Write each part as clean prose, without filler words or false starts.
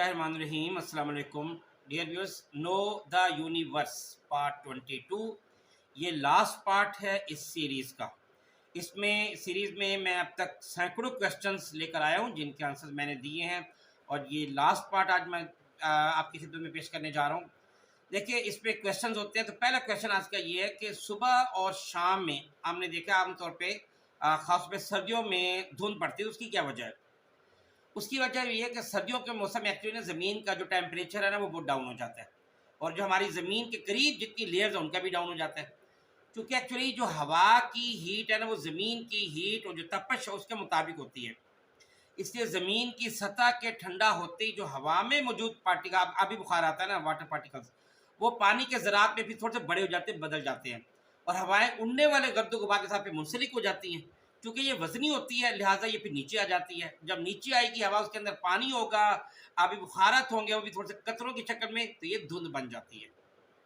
बिस्मिल्लाहिर्रहमानिर्रहीम अस्सलाम वालेकुम dear viewers. Know the universe part 22 ये लास्ट पार्ट है इस सीरीज़ का। इसमें सीरीज़ में मैं अब तक सैकड़ों क्वेश्चंस लेकर आया हूँ जिनके आंसर्स मैंने दिए हैं और ये लास्ट पार्ट आज मैं आपकी खिदमत में पेश करने जा रहा हूँ। देखिए इसमें क्वेश्चंस होते हैं, तो पहला क्वेश्चन आज का ये है कि सुबह और शाम में हमने देखा आमतौर पर ख़ास तौर पर सर्दियों में धुंध पड़ती है, उसकी क्या वजह है? उसकी वजह ये है कि सर्दियों के मौसम में एक्चुअली ना ज़मीन का जो टेम्परेचर है ना वो बहुत डाउन हो जाता है और जो हमारी ज़मीन के करीब जितनी लेयर्स हैं उनका भी डाउन हो जाता है, क्योंकि एक्चुअली जो हवा की हीट है ना वो ज़मीन की हीट और जो तपश है उसके मुताबिक होती है। इसलिए ज़मीन की सतह के ठंडा होते ही जो हवा में मौजूद पार्टिकल, अभी बुखार आता है ना, वाटर पार्टिकल्स, वो पानी के ज़रात में फिर थोड़े से बड़े हो जाते हैं, बदल जाते हैं और हवाएं उड़ने वाले गर्दो गुबार के साथ पे मुंसलिक हो जाती हैं। क्योंकि ये वज़नी होती है लिहाजा ये फिर नीचे आ जाती है। जब नीचे आएगी हवा, उसके अंदर पानी होगा, आबी बुखारात होंगे, वो भी थोड़े से कतरों की शक्ल में, तो ये धुंध बन जाती है।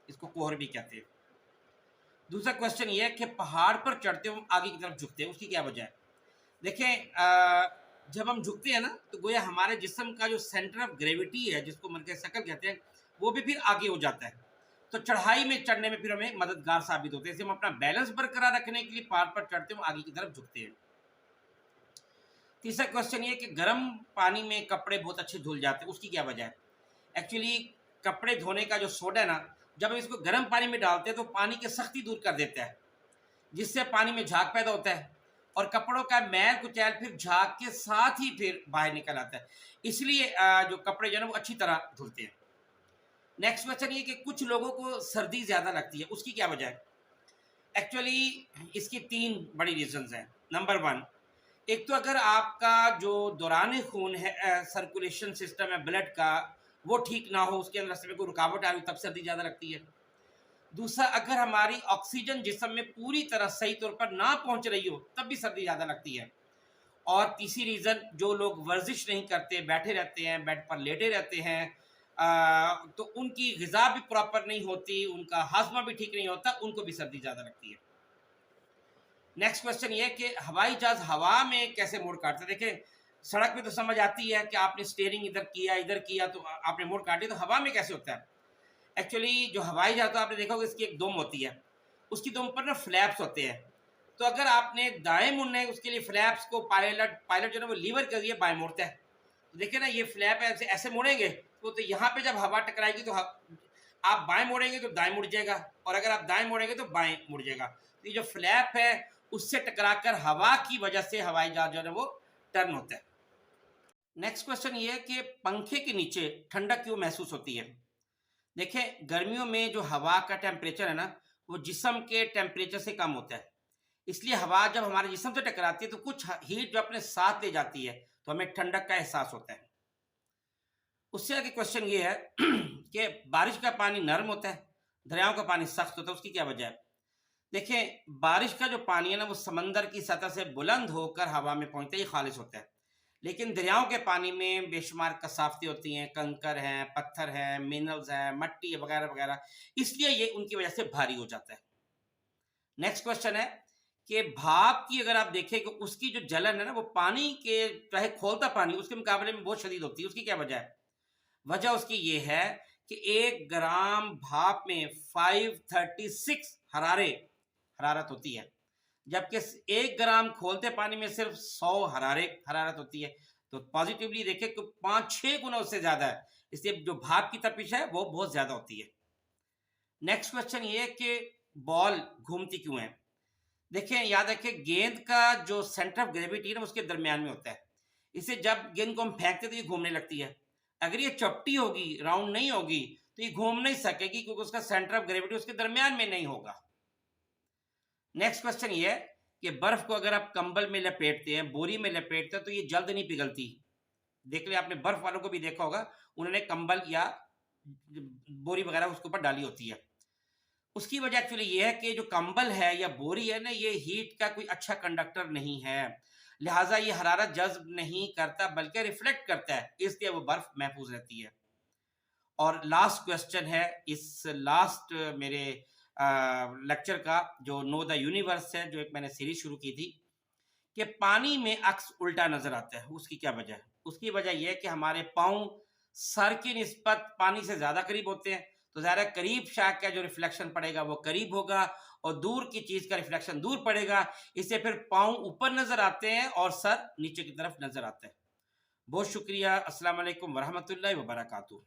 इसको कोहर भी कहते हैं। दूसरा क्वेश्चन ये है कि पहाड़ पर चढ़ते हुए हम आगे की तरफ झुकते हैं, उसकी क्या वजह है? देखें, जब हम झुकते हैं ना तो गोया हमारे जिस्म का जो सेंटर ऑफ ग्रेविटी है, जिसको मरकज़ शकल कहते हैं, वो भी फिर आगे हो जाता है। तो चढ़ाई में चढ़ने में फिर हमें मददगार साबित होते हैं। इससे हम अपना बैलेंस बरकरार रखने के लिए पहाड़ पर चढ़ते हुए आगे की तरफ झुकते हैं। तीसरा क्वेश्चन ये कि गर्म पानी में कपड़े बहुत अच्छे धुल जाते हैं, उसकी क्या वजह है? एक्चुअली कपड़े धोने का जो सोडा है ना, जब हम इसको गर्म पानी में डालते हैं तो पानी की सख्ती दूर कर देता है, जिससे पानी में झाग पैदा होता है और कपड़ों का मैल कुचैल फिर झाग के साथ ही फिर बाहर निकल आता है। इसलिए जो कपड़े जो है ना वो अच्छी तरह धुलते हैं। नेक्स्ट क्वेश्चन ये कि कुछ लोगों को सर्दी ज़्यादा लगती है, उसकी क्या वजह है? एक्चुअली इसकी तीन बड़ी रीजंस हैं। नंबर वन, एक तो अगर आपका जो दौरान खून है, सर्कुलेशन सिस्टम है ब्लड का, वो ठीक ना हो, उसके अंदर में कोई रुकावट आ रही, तब सर्दी ज़्यादा लगती है। दूसरा, अगर हमारी ऑक्सीजन जिस्म में पूरी तरह सही तौर पर ना पहुंच रही हो तब भी सर्दी ज़्यादा लगती है। और तीसरी रीज़न, जो लोग वर्जिश नहीं करते, बैठे रहते हैं, बेड पर लेटे रहते हैं, तो उनकी ग़िज़ा भी प्रॉपर नहीं होती, उनका हाजमा भी ठीक नहीं होता, उनको भी सर्दी ज़्यादा लगती है। नेक्स्ट क्वेश्चन ये कि हवाई जहाज़ हवा में कैसे मोड़ काटते हैं? देखिए सड़क पे तो समझ आती है कि आपने स्टीयरिंग इधर किया तो आपने मोड़ काटी, तो हवा में कैसे होता है? एक्चुअली जो हवाई जहाज़, तो आपने देखा होगा इसकी एक दुम होती है, उसकी दुम पर ना फ्लैप्स होते हैं। तो अगर आपने दाएं मुड़ना है, उसके लिए फ्लैप्स को पायलट पायलट जो है वो लीवर के जरिए बाएं मोड़ता है। तो देखिए ना, ये फ्लैप ऐसे ऐसे मुड़ेंगे तो यहाँ पे जब हवा टकराएगी तो आप बाएं मोड़ेंगे तो दाएं मुड़ जाएगा और अगर आप दाएं मोड़ेंगे तो बाएं मुड़ जाएगा। तो ये जो फ्लैप है उससे टकराकर हवा की वजह से हवाई जहाज जो है वो टर्न होता है। नेक्स्ट क्वेश्चन ये है कि पंखे के नीचे ठंडक क्यों महसूस होती है? देखें, गर्मियों में जो हवा का टेम्परेचर है ना वो जिस्म के टेम्परेचर से कम होता है, इसलिए हवा जब हमारे जिस्म से टकराती है तो कुछ हीट जो अपने साथ ले जाती है, तो हमें ठंडक का एहसास होता है। उससे आगे क्वेश्चन ये है कि बारिश का पानी नरम होता है, दरियाओं का पानी सख्त होता है, उसकी क्या वजह है? देखें, बारिश का जो पानी है ना वो समंदर की सतह से बुलंद होकर हवा में पहुंचते ही खालिश होता है, लेकिन दरियाओं के पानी में बेशुमार कसाफती होती हैं, कंकर हैं, पत्थर हैं, मिनरल्स हैं, मट्टी है, वगैरह वगैरह, इसलिए ये उनकी वजह से भारी हो जाता है। नेक्स्ट क्वेश्चन है कि भाप की अगर आप देखें कि उसकी जो जलन है ना वो पानी के, चाहे खोलता पानी, उसके मुकाबले में बहुत शदीद होती है, उसकी क्या वजह है? वजह उसकी ये है कि 1 ग्राम भाप में 536 हरारत होती है, जबकि 1 ग्राम खोलते पानी में सिर्फ 100 हरारत होती है। तो पॉजिटिवली देखें तो 5-6 गुना उससे ज़्यादा है, इसलिए जो भाप की तपिश है वो बहुत ज़्यादा होती है। नेक्स्ट क्वेश्चन ये कि बॉल घूमती क्यों है? देखें, याद रखें, गेंद का जो सेंटर ऑफ ग्रेविटी है ना उसके दरमियान में होता है, इसे जब गेंद को हम फेंकते तो ये घूमने लगती है। अगर ये चपटी होगी, राउंड नहीं होगी, तो ये घूम नहीं सकेगी क्योंकि उसका सेंटर ऑफ ग्रेविटी उसके दरमियान में नहीं होगा। नेक्स्ट क्वेश्चन ये है कि बर्फ को अगर आप कंबल में लपेटते हैं, बोरी में लपेटते हैं, तो ये जल्द नहीं पिघलती। देख लिया आपने, बर्फ वालों को भी देखा होगा, उन्होंने कंबल या बोरी वगैरह उसके ऊपर डाली होती है। उसकी वजह एक्चुअली ये है कि जो कंबल है या बोरी है ना, ये हीट का कोई अच्छा कंडक्टर नहीं है, लिहाजा ये हरारत जज्ब नहीं करता बल्कि रिफ्लेक्ट करता है, इसलिए वो बर्फ महफूज रहती है। और लास्ट क्वेश्चन है इस लास्ट मेरे लेक्चर का, जो नो द यूनिवर्स है, जो एक मैंने सीरीज शुरू की थी, कि पानी में अक्स उल्टा नजर आता है, उसकी क्या वजह है? उसकी वजह यह है कि हमारे पाँव सर की निस्बत पानी से ज़्यादा करीब होते हैं, तो ज़ाहिर है करीब शाख का जो रिफ्लेक्शन पड़ेगा वो करीब होगा और दूर की चीज़ का रिफ्लेक्शन दूर पड़ेगा। इससे फिर पाँव ऊपर नज़र आते हैं और सर नीचे की तरफ नज़र आता है। बहुत शुक्रिया। अस्सलाम वालेकुम वरहमतुल्लाहि वबरकातुहू।